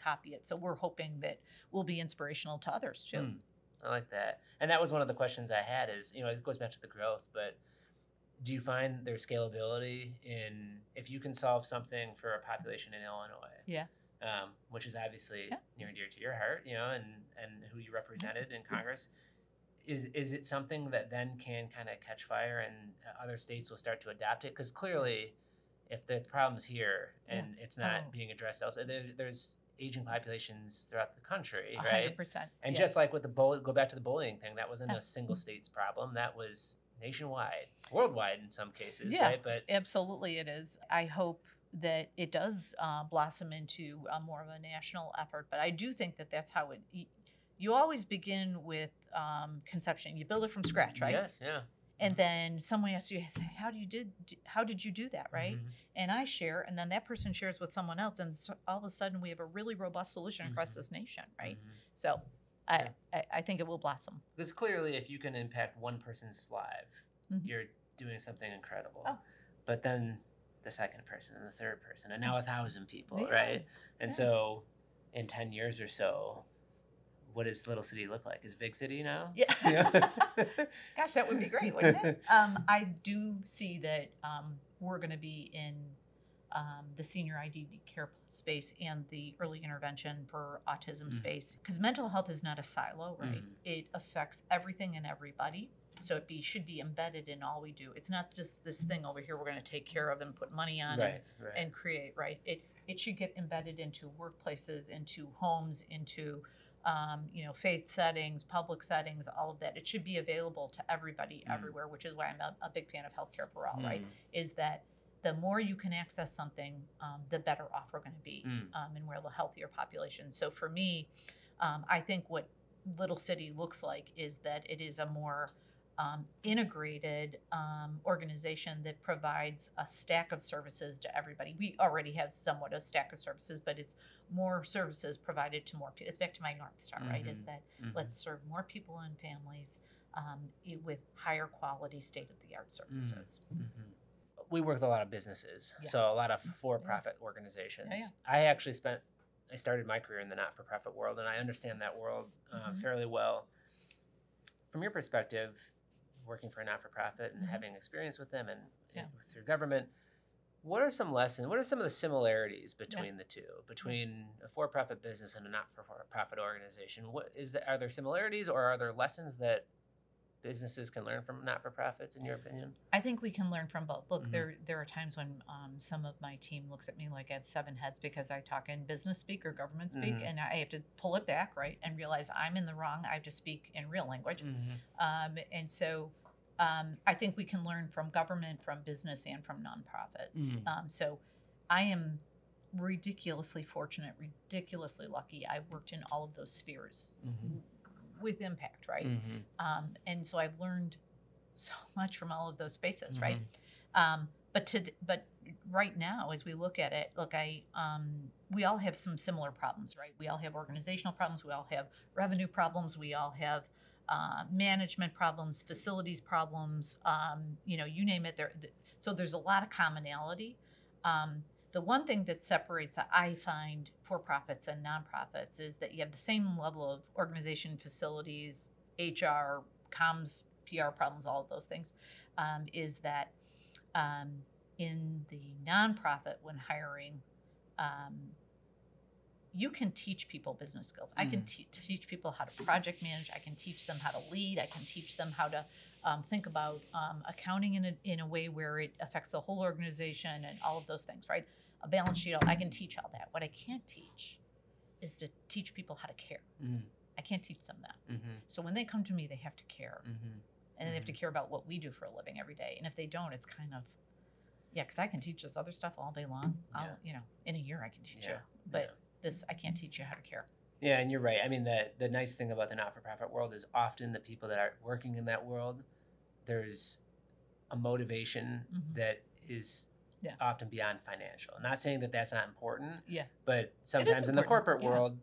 copy it. So we're hoping that we'll be inspirational to others too. I like that. And that was one of the questions I had is, it goes back to the growth, but do you find there's scalability in if you can solve something for a population in Illinois? Yeah. Which is obviously near and dear to your heart, and who you represented in Congress. Is it something that then can kind of catch fire and other states will start to adapt it? Because clearly, if the problem's here and it's not being addressed elsewhere, there's aging populations throughout the country, right? 100%. And just like with the go back to the bullying thing, that wasn't a single state's problem. That was nationwide, worldwide in some cases, right? But absolutely it is. I hope that it does blossom into more of a national effort. But I do think that that's how you always begin with conception. You build it from scratch, right? Yes, yeah. And then someone asks you, how did you do that, right? And I share, and then that person shares with someone else, and so all of a sudden we have a really robust solution across this nation, right? So I think it will blossom. Because clearly, if you can impact one person's life, you're doing something incredible. But then the second person and the third person, and now 1,000 people, right? And so in 10 years or so, what does Little City look like? Is Big City now? Yeah. Gosh, that would be great, wouldn't it? I do see that we're going to be in the senior IDD care space and the early intervention for autism space. Because mental health is not a silo, right? It affects everything and everybody. So it should be embedded in all we do. It's not just this thing over here we're going to take care of and put money on and create, right? It should get embedded into workplaces, into homes, into faith settings, public settings, all of that. It should be available to everybody everywhere, which is why I'm a big fan of healthcare for all, right? Is that the more you can access something, the better off we're going to be, and we're the healthier population. So for me, I think what Little City looks like is that it is a more integrated organization that provides a stack of services to everybody. We already have somewhat a stack of services, but it's more services provided to more people. It's back to my North Star, right? Is that let's serve more people and families with higher quality state-of-the-art services. We work with a lot of businesses, so a lot of for-profit organizations. I started my career in the not-for-profit world, and I understand that world fairly well. From your perspective, working for a not-for-profit and having experience with them and through government, what are some lessons? What are some of the similarities between the two, between a for-profit business and a not-for-profit organization? Are there similarities, or are there lessons that businesses can learn from not-for-profits, in your opinion? I think we can learn from both. Look, there are times when some of my team looks at me like I have 7 heads because I talk in business speak or government speak, and I have to pull it back, right, and realize I'm in the wrong. I have to speak in real language. And so I think we can learn from government, from business, and from nonprofits. So I am ridiculously fortunate, ridiculously lucky. I worked in all of those spheres with impact, right? And so I've learned so much from all of those spaces, right? But right now, as we look at it, we all have some similar problems, right? We all have organizational problems. We all have revenue problems. We all have management problems, facilities problems, you name it. So there's a lot of commonality. The one thing that separates, I find, for-profits and nonprofits is that you have the same level of organization, facilities, HR, comms, PR problems, all of those things, is that in the nonprofit, when hiring, you can teach people business skills. I can teach people how to project manage. I can teach them how to lead. I can teach them how to think about accounting in a way where it affects the whole organization and all of those things, right? A balance sheet, I can teach all that. What I can't teach is to teach people how to care. I can't teach them that. So when they come to me, they have to care. And they have to care about what we do for a living every day. And if they don't, it's kind of, because I can teach this other stuff all day long. In a year I can teach you. But this, I can't teach you how to care. Yeah, and you're right. I mean, the nice thing about the not-for-profit world is often the people that are working in that world, there's a motivation that is often beyond financial. I'm not saying that that's not important, but sometimes in the corporate world,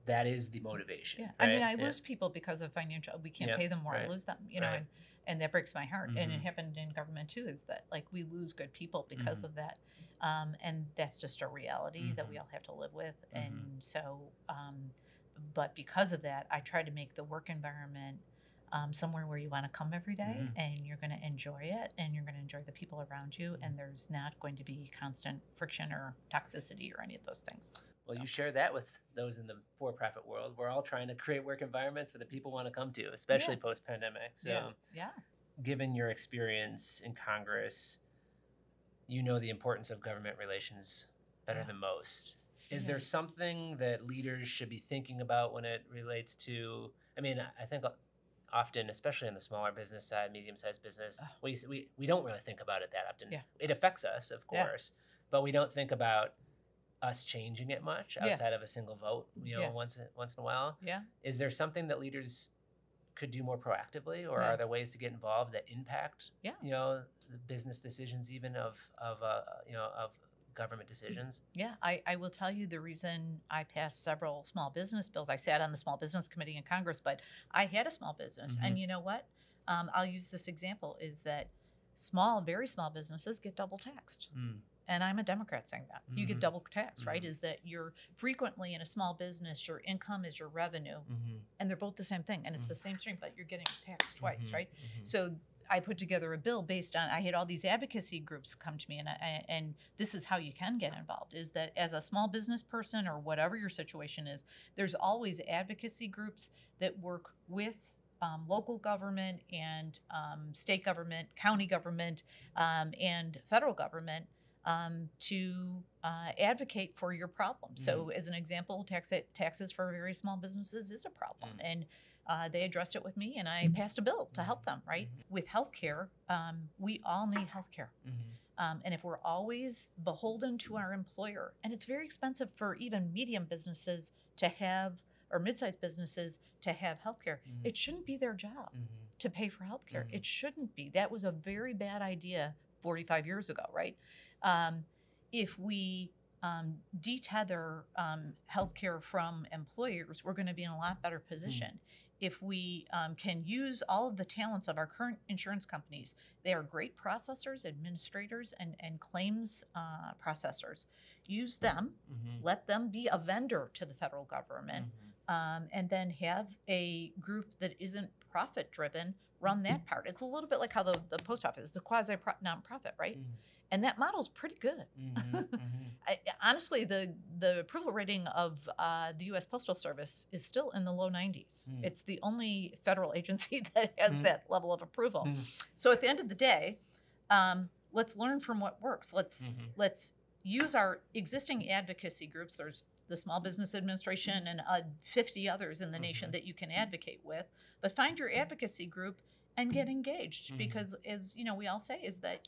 that is the motivation. Right? I mean, I lose people because of financial, we can't pay them more, I lose them, and that breaks my heart. And it happened in government too, is that we lose good people because of that. And that's just a reality that we all have to live with. And so, but because of that, I try to make the work environment somewhere where you want to come every day, and you're going to enjoy it, and you're going to enjoy the people around you, and there's not going to be constant friction or toxicity or any of those things. Well, you share that with those in the for-profit world. We're all trying to create work environments that people want to come to, especially post-pandemic. So, given your experience in Congress, you know the importance of government relations better than most. Is there something that leaders should be thinking about when it relates to, I mean, I think often, especially on the smaller business side, medium-sized business, we don't really think about it that often. It affects us, of course, but we don't think about us changing it much outside of a single vote, once in a while. Is there something that leaders could do more proactively, or are there ways to get involved that impact, the business decisions, even of government decisions? I will tell you the reason I passed several small business bills. I sat on the small business committee in Congress, but I had a small business, and you know what? I'll use this example: is that very small businesses get double taxed. And I'm a Democrat saying that. You get double taxed, right? Is that you're frequently in a small business, your income is your revenue, and they're both the same thing, and it's the same stream, but you're getting taxed twice, right? So I put together a bill based on, I had all these advocacy groups come to me, and this is how you can get involved, is that as a small business person or whatever your situation is, there's always advocacy groups that work with local government and state government, county government, and federal government to advocate for your problem. So as an example, taxes for very small businesses is a problem. And they addressed it with me, and I passed a bill to help them, right? With healthcare, we all need healthcare. And if we're always beholden to our employer, and it's very expensive for even medium businesses to have, or mid-sized businesses to have healthcare, it shouldn't be their job to pay for healthcare. It shouldn't be. That was a very bad idea 45 years ago, right? If we detether healthcare from employers, we're going to be in a lot better position. If we can use all of the talents of our current insurance companies, they are great processors, administrators, and claims processors. Use them, let them be a vendor to the federal government, and then have a group that isn't profit-driven run that part. It's a little bit like how the post office is a quasi-nonprofit, right? And that model's pretty good. Honestly, the approval rating of the US Postal Service is still in the low 90s. It's the only federal agency that has that level of approval. So at the end of the day, let's learn from what works. Let's use our existing advocacy groups. There's the Small Business Administration and 50 others in the nation that you can advocate with. But find your advocacy group and get engaged, because as we all say, is that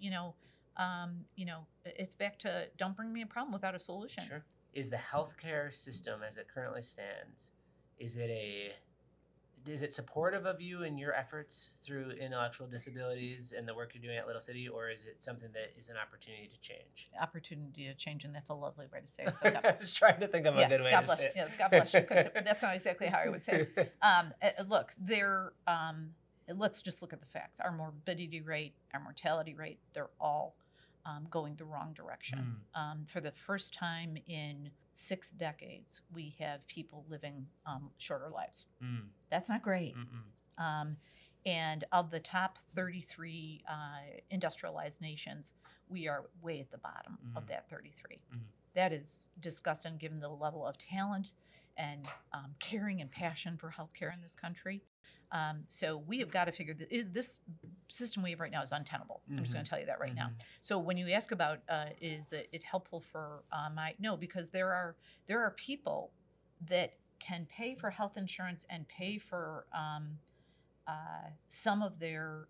it's back to don't bring me a problem without a solution. Sure. Is the healthcare system as it currently stands, is it supportive of you in your efforts through intellectual disabilities and the work you're doing at Little City, or is it something that is an opportunity to change? Opportunity to change, and that's a lovely way to say it. So I was trying to think of a good way to say it. Yes, God bless you, because that's not exactly how I would say it. Look, let's just look at the facts. Our morbidity rate, our mortality rate, they're all going the wrong direction. For the first time in 6 decades, we have people living shorter lives. That's not great. And of the top 33 industrialized nations, we are way at the bottom of that 33. That is disgusting, given the level of talent and caring and passion for healthcare in this country. So we have got to figure that this system we have right now is untenable. I'm just going to tell you that right now. So when you ask about is it helpful for no, because there are people that can pay for health insurance and pay for some of their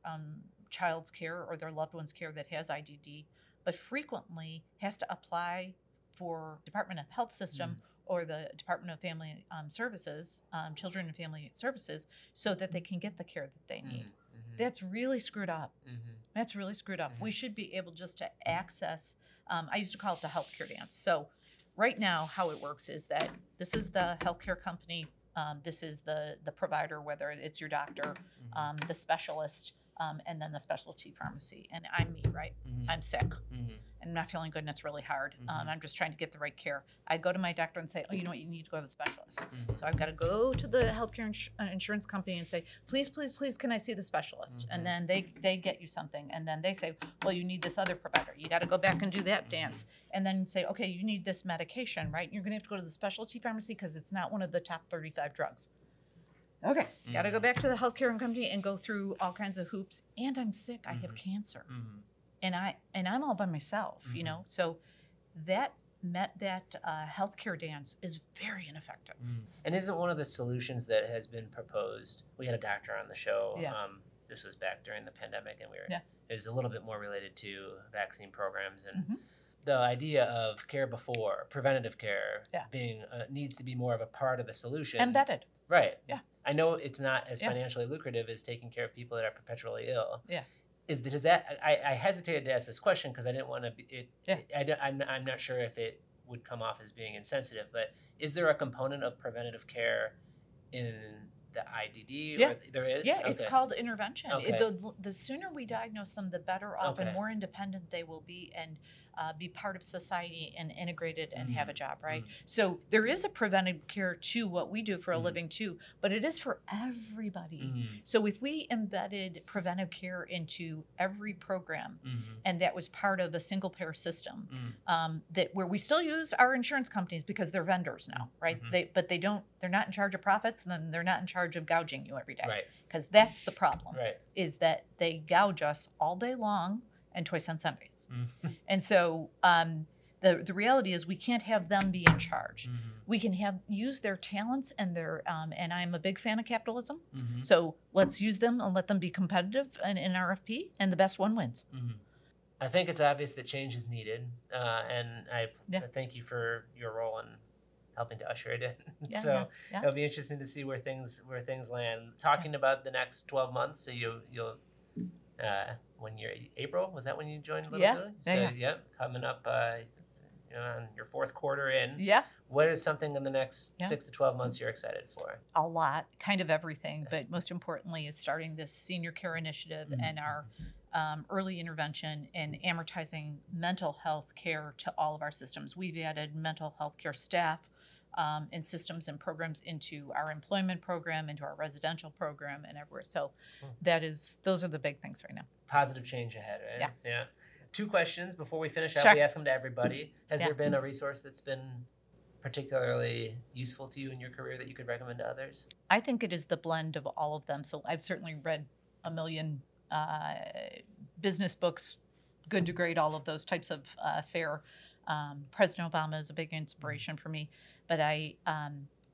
child's care or their loved one's care that has IDD, but frequently has to apply for Department of Health system or the Department of Family Services, Children and Family Services, so that they can get the care that they need. That's really screwed up. That's really screwed up. We should be able just to access, I used to call it the healthcare dance. So right now, how it works is that this is the healthcare company, this is the provider, whether it's your doctor, the specialist, and then the specialty pharmacy. And I'm me, right? I'm sick. And I'm not feeling good, and it's really hard. I'm just trying to get the right care. I go to my doctor and say, oh, you know what, you need to go to the specialist. So I've got to go to the healthcare insurance company and say, please, please, please, can I see the specialist? And then they get you something. And then they say, well, you need this other provider. You got to go back and do that dance. And then say, okay, you need this medication, right? You're going to have to go to the specialty pharmacy because it's not one of the top 35 drugs. Okay, got to go back to the healthcare company and go through all kinds of hoops. And I'm sick. I have cancer. And I'm all by myself, you know. So that healthcare dance is very ineffective. And isn't one of the solutions that has been proposed? We had a doctor on the show. This was back during the pandemic, and it was a little bit more related to vaccine programs and the idea of care before, preventative care, being needs to be more of a part of the solution. Embedded. Right. Yeah. I know it's not as financially lucrative as taking care of people that are perpetually ill. Yeah. Does that? I hesitated to ask this question because I didn't want to be. I'm not sure if it would come off as being insensitive, but is there a component of preventative care in the IDD? Yeah, there is. Yeah, it's called intervention. Okay. The sooner we diagnose them, the better off and more independent they will be, and be part of society and integrated and have a job, right? So there is a preventive care to what we do for a living too, but it is for everybody. So if we embedded preventive care into every program, and that was part of a single payer system, that where we still use our insurance companies because they're vendors now, right? They're not in charge of profits, and then they're not in charge of gouging you every day, right? Because that's the problem, right? Is that they gouge us all day long and twice on Sundays. And so the reality is we can't have them be in charge. We can use their talents and their and I'm a big fan of capitalism. So let's use them and let them be competitive in RFP, and the best one wins. I think it's obvious that change is needed, and I thank you for your role in helping to usher it in. It'll be interesting to see where things land. Talking about the next 12 months, so you'll when you're April, was that when you joined Little Silly? So coming up on your fourth quarter in. What is something in the next 6 to 12 months you're excited for? A lot, kind of everything, but most importantly is starting this senior care initiative and our early intervention and amortizing mental health care to all of our systems. We've added mental health care staff and systems and programs into our employment program, into our residential program, and everywhere. So those are the big things right now. Positive change ahead, right? Yeah. 2 questions before we finish up. Sure. We ask them to everybody. Has there been a resource that's been particularly useful to you in your career that you could recommend to others? I think it is the blend of all of them. So I've certainly read a million business books, Good to Great, all of those types of fare. President Obama is a big inspiration for me. But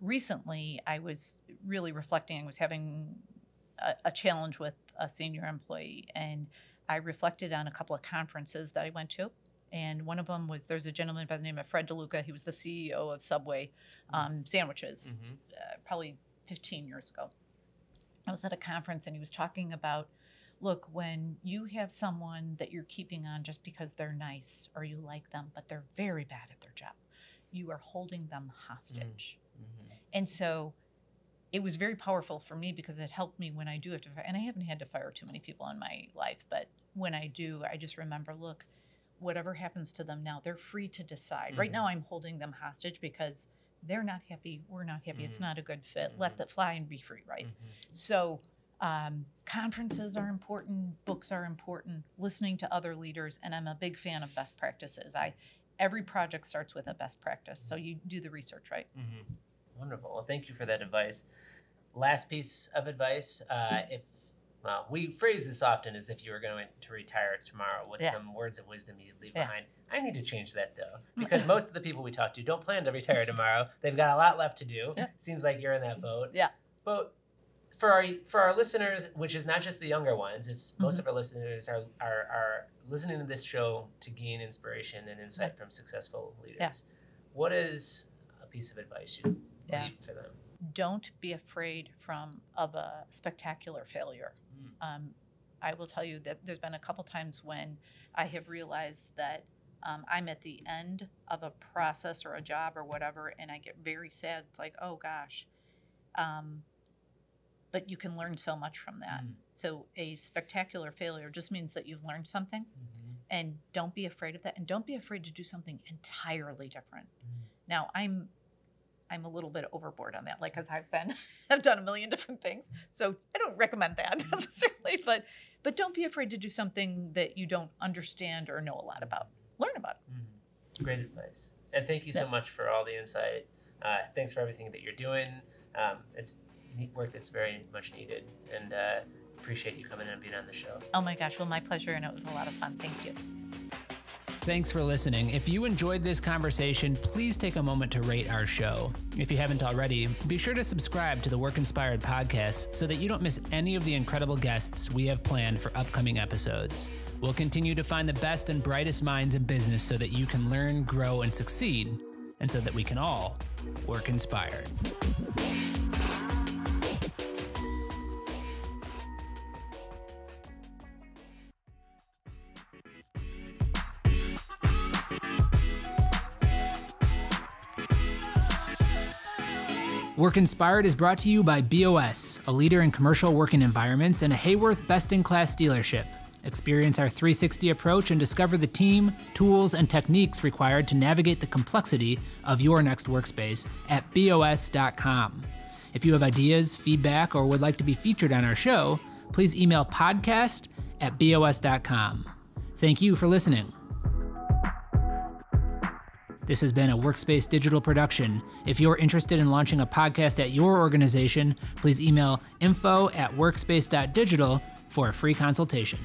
recently I was really reflecting. I was having a challenge with a senior employee, and I reflected on a couple of conferences that I went to. And one of them was, there's a gentleman by the name of Fred DeLuca. He was the CEO of Subway sandwiches, probably 15 years ago. I was at a conference and he was talking about, look, when you have someone that you're keeping on just because they're nice or you like them, but they're very bad at their job, you are holding them hostage. And so it was very powerful for me because it helped me when I do have to fire. And I haven't had to fire too many people in my life, but when I do, I just remember, look, whatever happens to them now, they're free to decide. Right now I'm holding them hostage because they're not happy, we're not happy, it's not a good fit. Let that fly and be free, right? So conferences are important, books are important, listening to other leaders, and I'm a big fan of best practices. Every project starts with a best practice, so you do the research, right? Wonderful. Well, thank you for that advice. Last piece of advice, we phrase this often as if you were going to retire tomorrow with some words of wisdom you'd leave behind. I need to change that, though, because most of the people we talk to don't plan to retire tomorrow. They've got a lot left to do. Seems like you're in that boat. But for our listeners, which is not just the younger ones, it's most of our listeners are listening to this show to gain inspiration and insight from successful leaders. What is a piece of advice you'd leave for them? Don't be afraid of a spectacular failure. I will tell you that there's been a couple times when I have realized that I'm at the end of a process or a job or whatever, and I get very sad. It's like, oh gosh. but you can learn so much from that. So a spectacular failure just means that you've learned something, and don't be afraid of that, and don't be afraid to do something entirely different. Now, I'm a little bit overboard on that, like, because I've done a million different things, so I don't recommend that necessarily, but don't be afraid to do something that you don't understand or know a lot about. Learn about it. Great advice. And thank you so much for all the insight. Thanks for everything that you're doing. It's work that's very much needed, and appreciate you coming in and being on the show. Oh my gosh, well, my pleasure, and it was a lot of fun. Thank you. Thanks for listening. If you enjoyed this conversation, please take a moment to rate our show. If you haven't already, be sure to subscribe to the Work Inspired podcast so that you don't miss any of the incredible guests we have planned for upcoming episodes. We'll continue to find the best and brightest minds in business so that you can learn, grow, and succeed, and so that we can all work inspired. Work Inspired is brought to you by BOS, a leader in commercial working environments and a Hayworth best-in-class dealership. Experience our 360 approach and discover the team, tools, and techniques required to navigate the complexity of your next workspace at BOS.com. If you have ideas, feedback, or would like to be featured on our show, please email podcast@BOS.com. Thank you for listening. This has been a Workspace digital production. If you're interested in launching a podcast at your organization, please email info@workspace.digital for a free consultation.